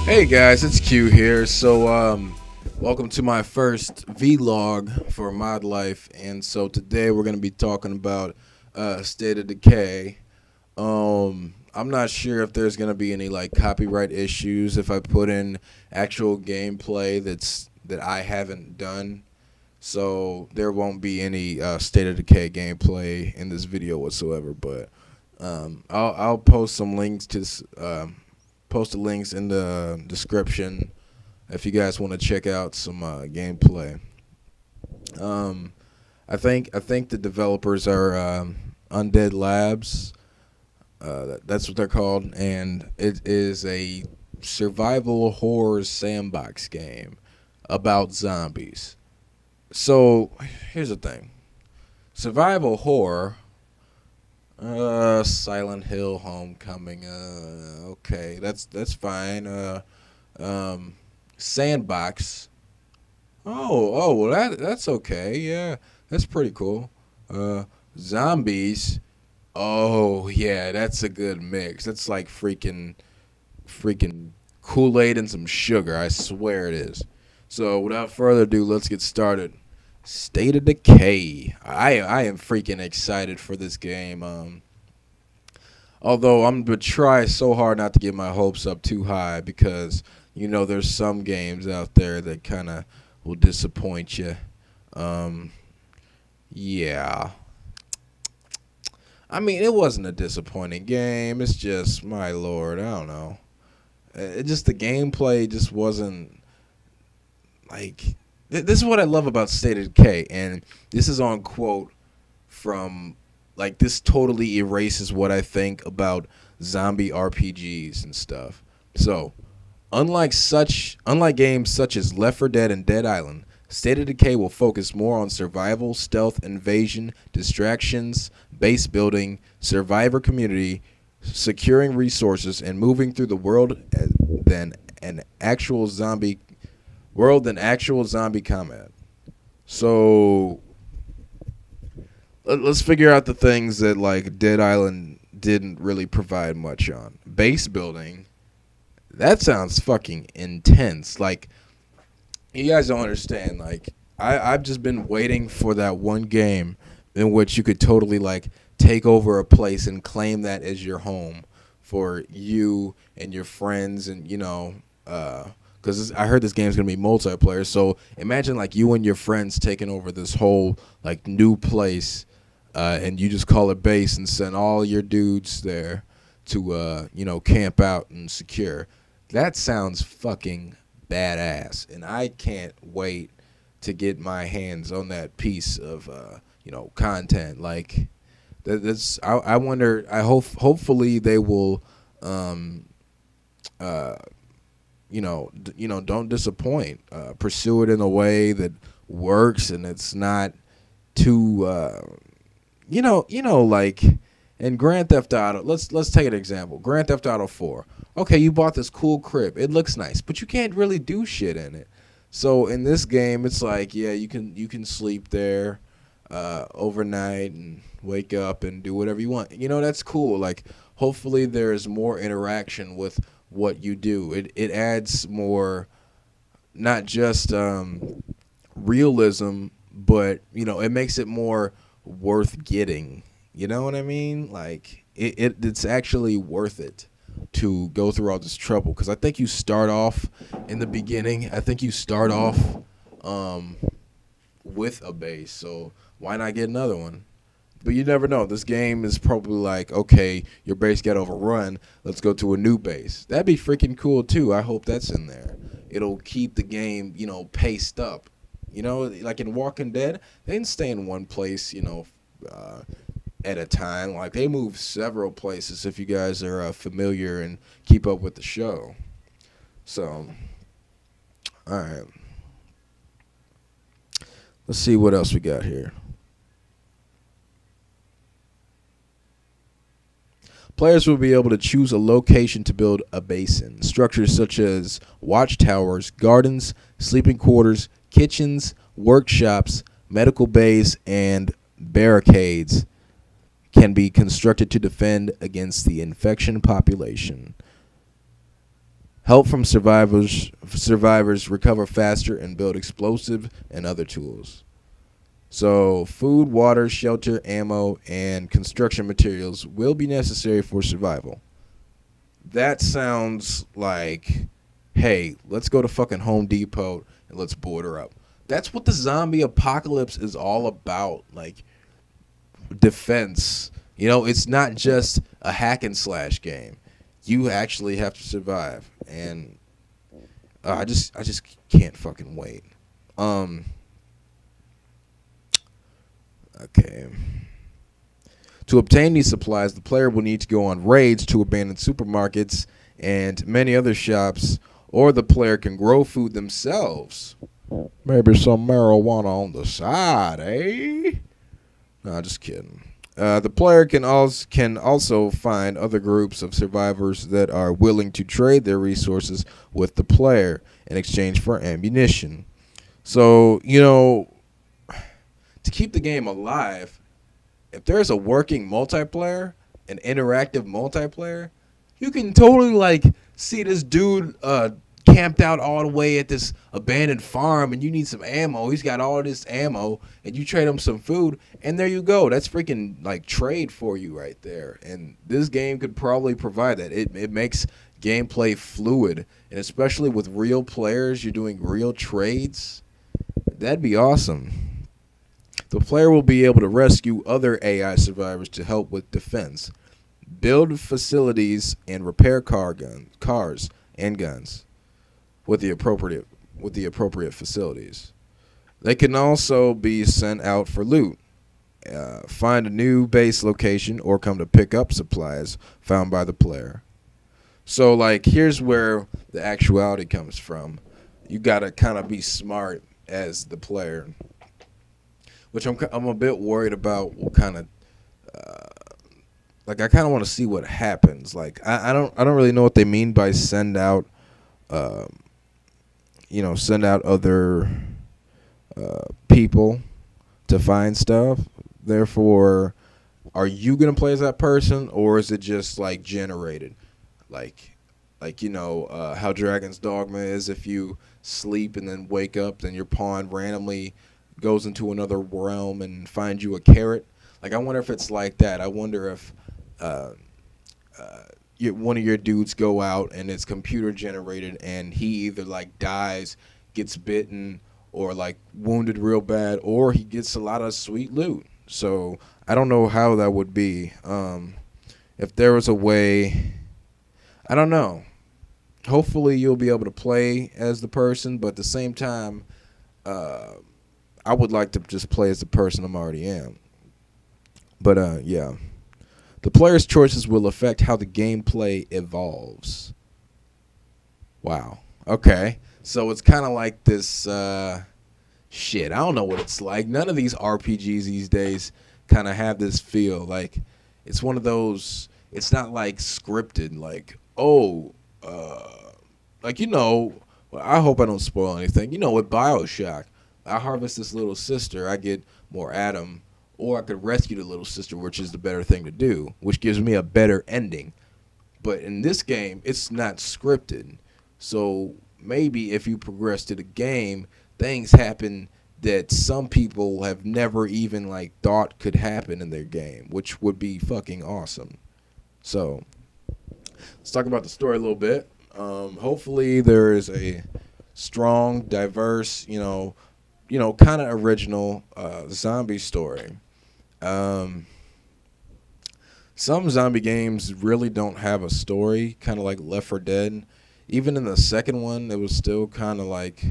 Hey guys, it's Q here. Welcome to my first vlog for Mod Life, and so today we're gonna be talking about State of Decay. I'm not sure if there's gonna be any like copyright issues if I put in actual gameplay that I haven't done. So there won't be any State of Decay gameplay in this video whatsoever. But I'll post some links to post the links in the description if you guys want to check out some gameplay. I think the developers are Undead Labs. That's what they're called, and it is a survival horror sandbox game about zombies. So here's the thing: survival horror. Silent Hill Homecoming. Okay, that's fine. Sandbox. Well that's okay. Yeah, that's pretty cool. Zombies. Oh yeah, that's a good mix. That's like freaking Kool-Aid and some sugar. I swear it is. So without further ado, let's get started. State of Decay. I am freaking excited for this game. Although I'm gonna try so hard not to get my hopes up too high because there's some games out there that kind of will disappoint you. Yeah. I mean, it wasn't a disappointing game. It's just, my lord, I don't know. It just the gameplay just wasn't like. This is what I love about State of Decay, and this is on quote from, like, this totally erases what I think about zombie RPGs and stuff. So, unlike games such as Left 4 Dead and Dead Island, State of Decay will focus more on survival, stealth, invasion, distractions, base building, survivor community, securing resources, and moving through the world than actual zombie combat. So let's figure out the things that like Dead Island didn't really provide much on. Base building, that sounds fucking intense. Like, you guys don't understand. Like, I've just been waiting for that one game in which you could totally like take over a place and claim that as your home for you and your friends, and because I heard this game's gonna be multiplayer. So imagine like you and your friends taking over this whole like new place, and you just call it base and send all your dudes there to camp out and secure. That sounds fucking badass, and I can't wait to get my hands on that piece of content. Like I wonder. Hopefully they will don't disappoint. Pursue it in a way that works, and it's not too like in Grand Theft Auto. Let's take an example. Grand Theft Auto 4. Okay, you bought this cool crib. It looks nice, but you can't really do shit in it. So in this game, it's like, yeah, you can sleep there overnight and wake up and do whatever you want. That's cool. Like, hopefully there's more interaction with what you do. It adds more, not just realism, but it makes it more worth getting. You know what I mean? Like, it's actually worth it to go through all this trouble, because I think you start off in the beginning. I think you start off with a base, so why not get another one? But you never know. This game is probably like, okay, your base got overrun. Let's go to a new base. That'd be freaking cool too. I hope that's in there. It'll keep the game, paced up. Like in Walking Dead, they didn't stay in one place, at a time. Like, they move several places, if you guys are familiar and keep up with the show. So, all right. Let's see what else we got here. Players will be able to choose a location to build a base in. Structures such as watchtowers, gardens, sleeping quarters, kitchens, workshops, medical bays, and barricades can be constructed to defend against the infection population. Help from survivors recover faster and build explosive and other tools. So food, water, shelter, ammo, and construction materials will be necessary for survival. That sounds like, hey, let's go to fucking Home Depot and let's border up. That's what the zombie apocalypse is all about. Like, defense. You know, it's not just a hack and slash game. You actually have to survive, and I just can't fucking wait. Okay. To obtain these supplies, the player will need to go on raids to abandoned supermarkets and many other shops, or the player can grow food themselves. Maybe some marijuana on the side, eh? Nah, just kidding. The player can also find other groups of survivors that are willing to trade their resources with the player in exchange for ammunition. So, you know, to keep the game alive, if there's a working multiplayer, an interactive multiplayer, you can totally like see this dude camped out all the way at this abandoned farm, and you need some ammo. He's got all this ammo, and you trade him some food, and there you go. That's freaking like trade for you right there. And this game could probably provide that. It makes gameplay fluid, and especially with real players, you're doing real trades. That'd be awesome. The player will be able to rescue other AI survivors to help with defense, build facilities, and repair cars and guns with the appropriate facilities. They can also be sent out for loot, find a new base location, or come to pick up supplies found by the player. So, like, here's where the actuality comes from. You gotta kind of be smart as the player, which I'm a bit worried about. What kind of like I kind of want to see what happens. Like I don't really know what they mean by send out send out other people to find stuff. Therefore, are you gonna play as that person, or is it just like generated, like how Dragon's Dogma is? If you sleep and then wake up, then your pawn randomly goes into another realm and finds you a carrot. Like, I wonder if it's like that. I wonder if one of your dudes go out and it's computer generated, and he either like dies, gets bitten, or like wounded real bad, or he gets a lot of sweet loot. So I don't know how that would be. If there was a way, I don't know. Hopefully you'll be able to play as the person, but at the same time, I would like to just play as the person I'm already am. But yeah. The player's choices will affect how the gameplay evolves. Wow. Okay. So it's kind of like this shit. I don't know what it's like. None of these RPGs these days kind of have this feel. Like, it's one of those, it's not like scripted. Like, well, I hope I don't spoil anything. With BioShock, I harvest this little sister, I get more Adam, or I could rescue the little sister, which is the better thing to do, which gives me a better ending. But in this game, it's not scripted. So maybe if you progress to the game, things happen that some people have never even like thought could happen in their game, which would be fucking awesome. So let's talk about the story a little bit. Hopefully there is a strong, diverse, kind of original zombie story. Some zombie games really don't have a story, kind of like Left 4 Dead. Even in the second one, it was still kind of like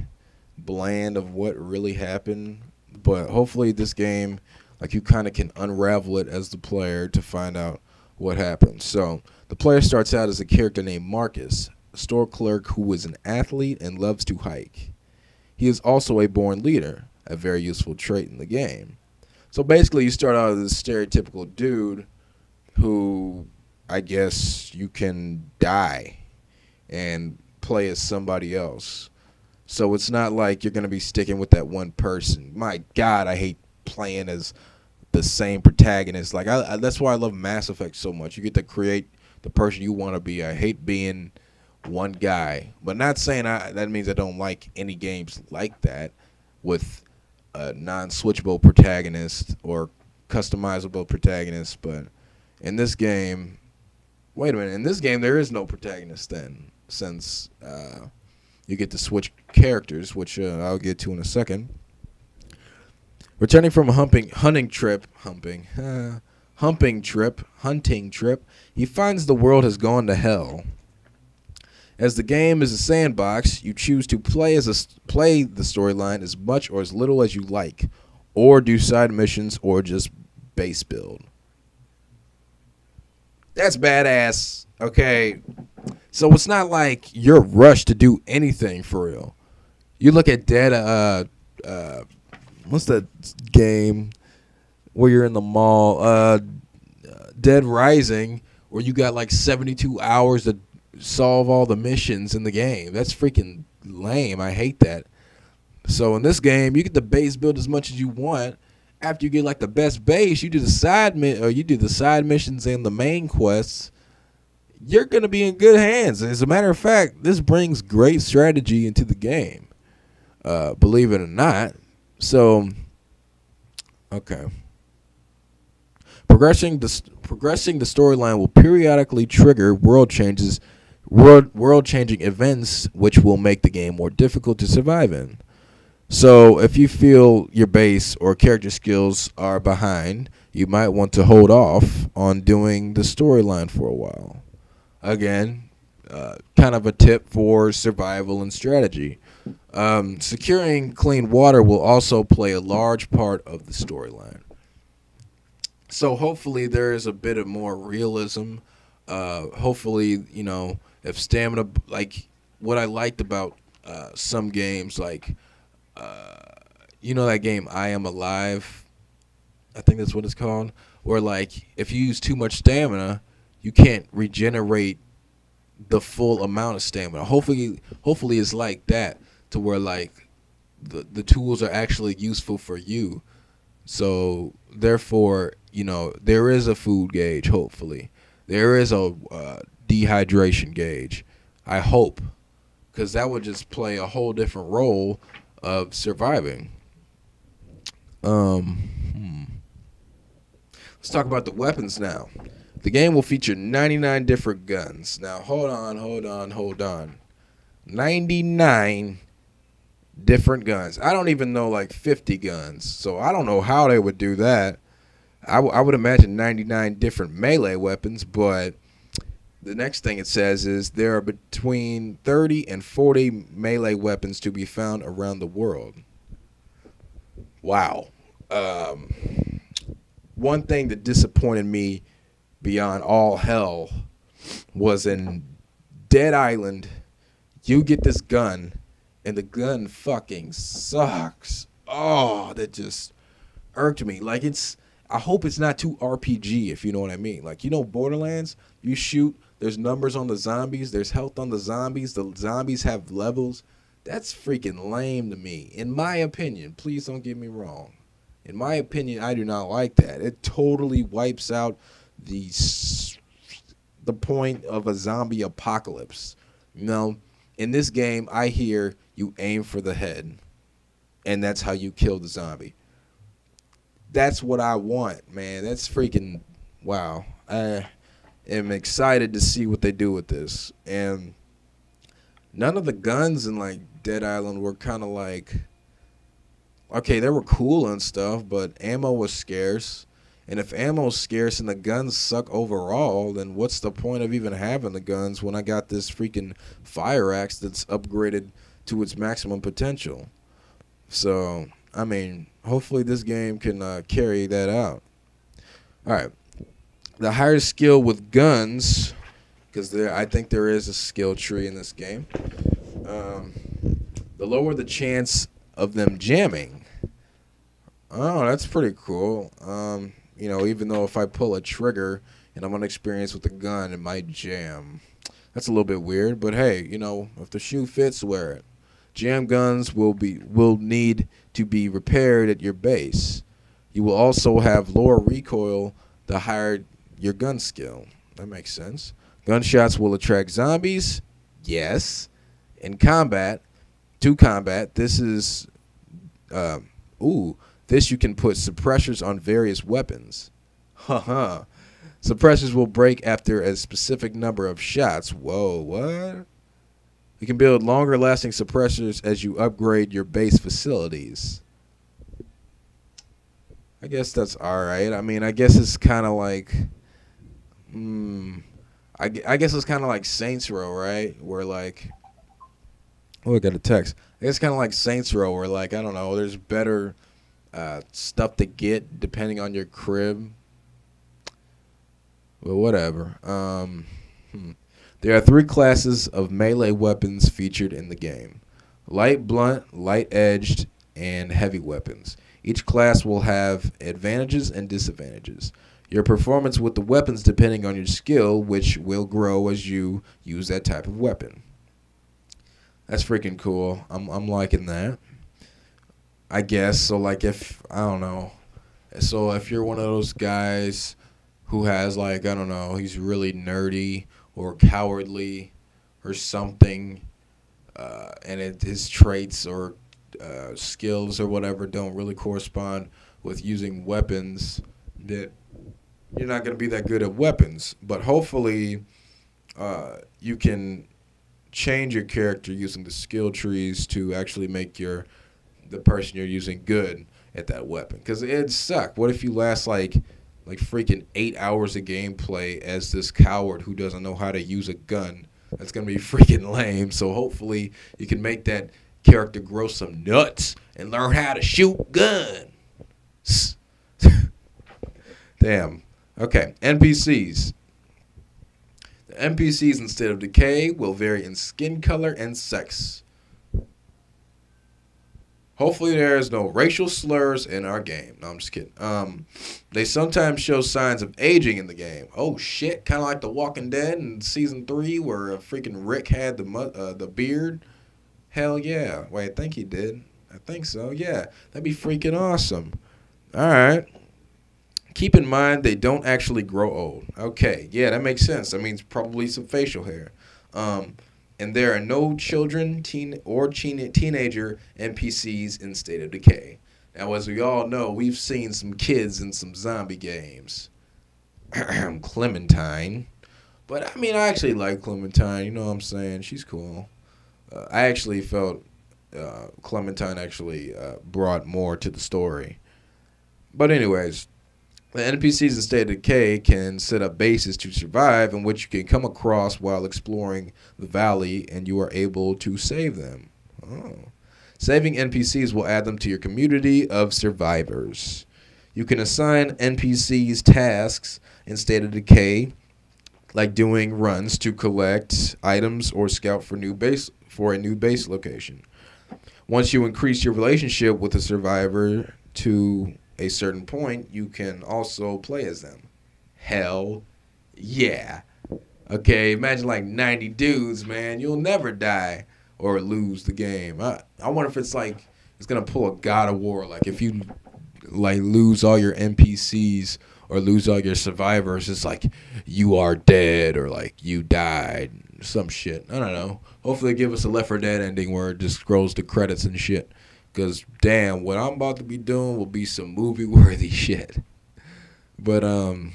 bland of what really happened. But hopefully this game, like, you kind of can unravel it as the player to find out what happened. So the player starts out as a character named Marcus, a store clerk who is an athlete and loves to hike. He is also a born leader, a very useful trait in the game. So basically you start out as this stereotypical dude who, I guess, you can die and play as somebody else. So it's not like you're going to be sticking with that one person. My God, I hate playing as the same protagonist. Like, that's why I love Mass Effect so much. You get to create the person you want to be. I hate being one guy. But not saying that means I don't like any games like that with a non-switchable protagonist or customizable protagonist. But in this game, wait a minute. In this game, there is no protagonist then, since you get to switch characters, which I'll get to in a second. Returning from a hunting trip, he finds the world has gone to hell. As the game is a sandbox, you choose to play the storyline as much or as little as you like, or do side missions or just base build. That's badass. Okay, so it's not like you're rushed to do anything for real. You look at what's that game where you're in the mall? Dead Rising, where you got like 72 hours to solve all the missions in the game. That's freaking lame. I hate that. So in this game, you get the base build as much as you want. After you get like the best base, you do the side missions and the main quests. You're gonna be in good hands. As a matter of fact, this brings great strategy into the game. Believe it or not. So, okay. Progressing the storyline will periodically trigger world-changing events, which will make the game more difficult to survive in. So, if you feel your base or character skills are behind, you might want to hold off on doing the storyline for a while. Again, kind of a tip for survival and strategy. Securing clean water will also play a large part of the storyline. So hopefully there is a bit of more realism. Hopefully, if stamina, like what I liked about some games, like, that game I Am Alive, I think that's what it's called, where like if you use too much stamina, you can't regenerate the full amount of stamina. Hopefully it's like that, to where like the tools are actually useful for you. So therefore, there is a food gauge. Hopefully there is a dehydration gauge. I hope, because that would just play a whole different role of surviving. Let's talk about the weapons now. The game will feature 99 different guns. Now, hold on. 99 different guns. I don't even know like 50 guns. So I don't know how they would do that. I would imagine 99 different melee weapons, but the next thing it says is there are between 30 and 40 melee weapons to be found around the world. Wow. One thing that disappointed me beyond all hell was in Dead Island. You get this gun, and the gun fucking sucks. Oh, that just irked me. Like, I hope it's not too RPG, if you know what I mean. Like, Borderlands, you shoot, there's numbers on the zombies, there's health on the zombies have levels. That's freaking lame to me, in my opinion. Please don't get me wrong. In my opinion, I do not like that. It totally wipes out the point of a zombie apocalypse. In this game, I hear you aim for the head, and that's how you kill the zombie. That's what I want, man. That's freaking wow. I am excited to see what they do with this. And none of the guns in like Dead Island were kind of like, okay, they were cool and stuff, but ammo was scarce. And if ammo's scarce and the guns suck overall, then what's the point of even having the guns when I got this freaking fire axe that's upgraded to its maximum potential? So, I mean, hopefully this game can carry that out. All right. The higher skill with guns, because I think there is a skill tree in this game, the lower the chance of them jamming. Oh, that's pretty cool. Even though if I pull a trigger and I'm unexperienced with the gun, it might jam. That's a little bit weird, but hey, if the shoe fits, wear it. Jam guns will need to be repaired at your base. You will also have lower recoil the higher your gun skill. That makes sense. Gunshots will attract zombies. Yes. In combat, to combat, this is, uh, this you can put suppressors on various weapons. Haha. Suppressors will break after a specific number of shots. Whoa, what? You can build longer lasting suppressors as you upgrade your base facilities. I guess that's alright. I mean, I guess it's kind of like, I guess it's kind of like Saints Row, right? Where like, oh, I got a text. I guess kind of like Saints Row, where like, I don't know, there's better stuff to get depending on your crib. Well, whatever. There are 3 classes of melee weapons featured in the game: light blunt, light edged, and heavy weapons. Each class will have advantages and disadvantages. Your performance with the weapons depending on your skill, which will grow as you use that type of weapon. That's freaking cool. I'm liking that. I guess so. Like if I don't know, so if you're one of those guys who has like I don't know, he's really nerdy or cowardly or something, and his traits or skills or whatever don't really correspond with using weapons, that you're not going to be that good at weapons. But hopefully you can change your character using the skill trees to actually make the person you're using good at that weapon. Because it'd suck. What if you last like freaking 8 hours of gameplay as this coward who doesn't know how to use a gun? That's going to be freaking lame. So hopefully you can make that character grow some nuts and learn how to shoot guns. Damn. Okay, NPCs. The NPCs instead of Decay will vary in skin color and sex. Hopefully there is no racial slurs in our game. No, I'm just kidding. They sometimes show signs of aging in the game. Oh shit, kind of like The Walking Dead in season 3 where freaking Rick had the beard. Hell yeah. Wait, I think he did. I think so. Yeah, that'd be freaking awesome. All right. Keep in mind they don't actually grow old. Okay, yeah, that makes sense. That means probably some facial hair. And there are no children, teenager NPCs in State of Decay. Now, as we all know, we've seen some kids in some zombie games. Clementine. But, I mean, I actually like Clementine. You know what I'm saying? She's cool. I actually felt Clementine actually brought more to the story. But anyways, the NPCs in State of Decay can set up bases to survive in which you can come across while exploring the valley, and you are able to save them. Oh. Saving NPCs will add them to your community of survivors. You can assign NPCs tasks in State of Decay, like doing runs to collect items or scout for a new base location. Once you increase your relationship with a survivor to a certain point, you can also play as them. Hell yeah. Okay, imagine like 90 dudes, man. You'll never die or lose the game. I wonder if it's like, it's going to pull a God of War. Like if you like lose all your NPCs or lose all your survivors, it's like you are dead or like you died. Some shit. I don't know. Hopefully they give us a Left 4 Dead ending where it just scrolls the credits and shit. Because, damn, what I'm about to be doing will be some movie-worthy shit. But, where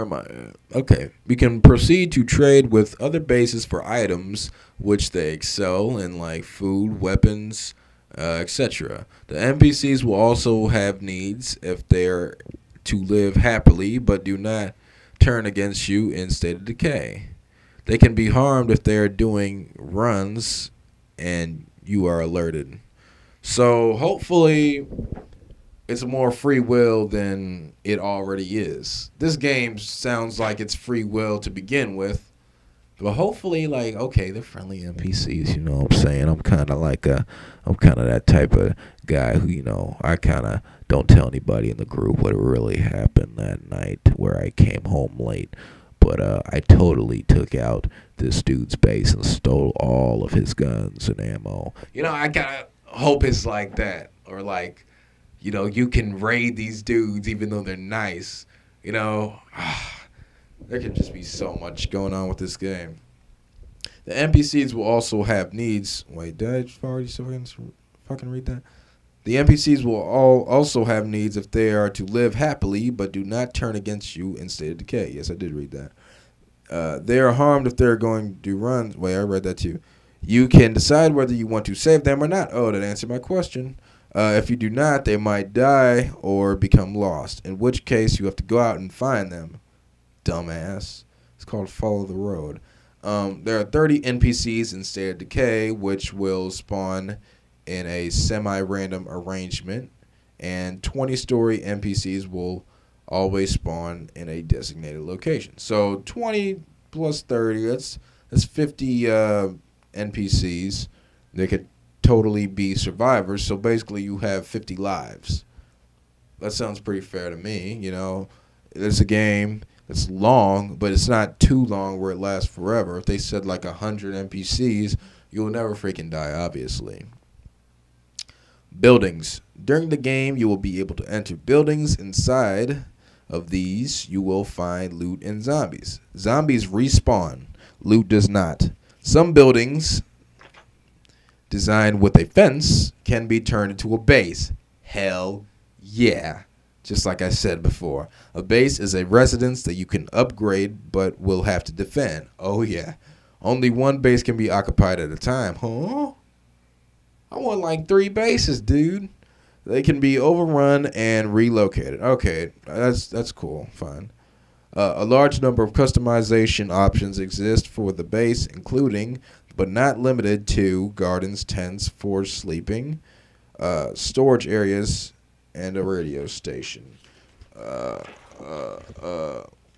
am I at? Okay. We can proceed to trade with other bases for items which they excel in, like food, weapons, etc. The NPCs will also have needs if they're to live happily, but do not turn against you in State of Decay. They can be harmed if they are doing runs and you are alerted. So hopefully it's more free will than it already is. This game sounds like it's free will to begin with. But hopefully, like, okay, they're friendly NPCs, you know what I'm saying? I'm kind of that type of guy who, you know, I kind of don't tell anybody in the group what really happened that night where I came home late. But I totally took out this dude's base and stole all of his guns and ammo. You know, I kind of hope it's like that. Or like, you know, you can raid these dudes even though they're nice. You know, There can just be so much going on with this game. The NPCs will also have needs. Wait, did I already fucking read that? The NPCs will all also have needs if they are to live happily, but do not turn against you in state of decay. Yes, I did read that. They are harmed if they're going to run. Wait, I read that too. You can decide whether you want to save them or not. Oh, that answered my question. If you do not, they might die or become lost, in which case you have to go out and find them. Dumbass. It's called Follow the Road. There are 30 NPCs in State of Decay, which will spawn in a semi-random arrangement, and 20-story NPCs will always spawn in a designated location. So 20 plus 30, that's 50 NPCs. They could totally be survivors, so basically you have 50 lives. That sounds pretty fair to me, you know. It's a game that's long, but it's not too long where it lasts forever. If they said like 100 NPCs, you'll never freaking die, obviously. Buildings. During the game, you will be able to enter buildings. Inside of these, you will find loot and zombies. Zombies respawn. Loot does not. Some buildings designed with a fence can be turned into a base. Hell yeah. Just like I said before. A base is a residence that you can upgrade but will have to defend. Oh yeah. Only one base can be occupied at a time. Huh? I want like 3 bases, dude. They can be overrun and relocated. Okay, that's cool. Fine. A large number of customization options exist for the base, including, but not limited to, gardens, tents for sleeping, storage areas, and a radio station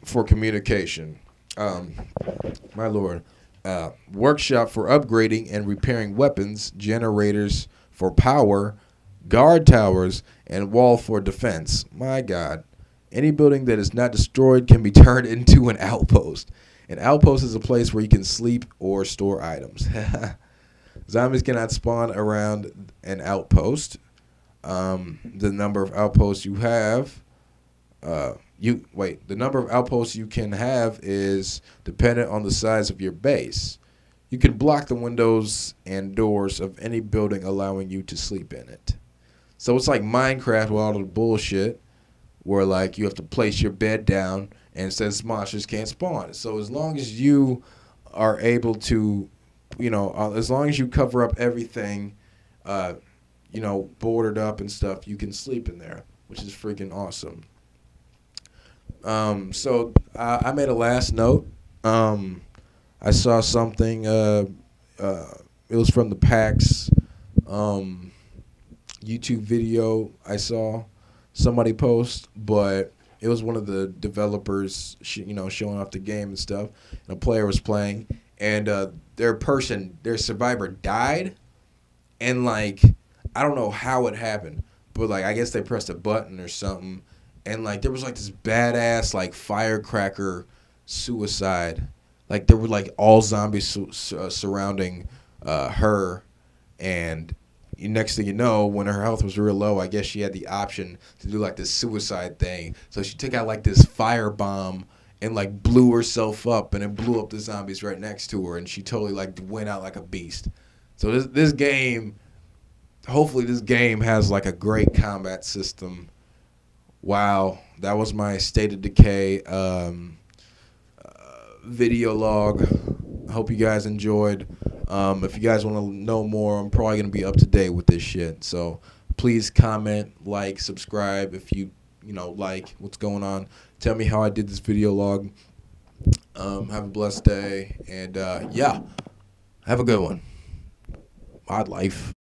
for communication. My lord. Workshop for upgrading and repairing weapons, generators for power, guard towers, and wall for defense. My God. Any building that is not destroyed can be turned into an outpost. An outpost is a place where you can sleep or store items. Zombies cannot spawn around an outpost. The number of outposts you have, the number of outposts you can have is dependent on the size of your base. You can block the windows and doors of any building, allowing you to sleep in it. So it's like Minecraft with all the bullshit, where like you have to place your bed down and it says monsters can't spawn. So as long as you are able to, as long as you cover up everything, boarded up and stuff, you can sleep in there, which is freaking awesome. So I made a last note. I saw something. It was from the PAX YouTube video I saw somebody post, but it was one of the developers, showing off the game and stuff. And a player was playing, and their survivor died, and like I don't know how it happened, but like I guess they pressed a button or something, and like there was like this badass like firecracker suicide. Like there were like all zombies surrounding her, and next thing you know, when her health was real low, I guess she had the option to do like this suicide thing. So she took out like this fire bomb and like blew herself up, and it blew up the zombies right next to her, and she totally like went out like a beast. So this game, hopefully this game has like a great combat system. Wow, that was my State of Decay video log. I hope you guys enjoyed. If you guys want to know more, I'm probably going to be up to date with this shit. So please comment, like, subscribe if you like what's going on. Tell me how I did this video log. Have a blessed day. And, yeah, have a good one. Odd life.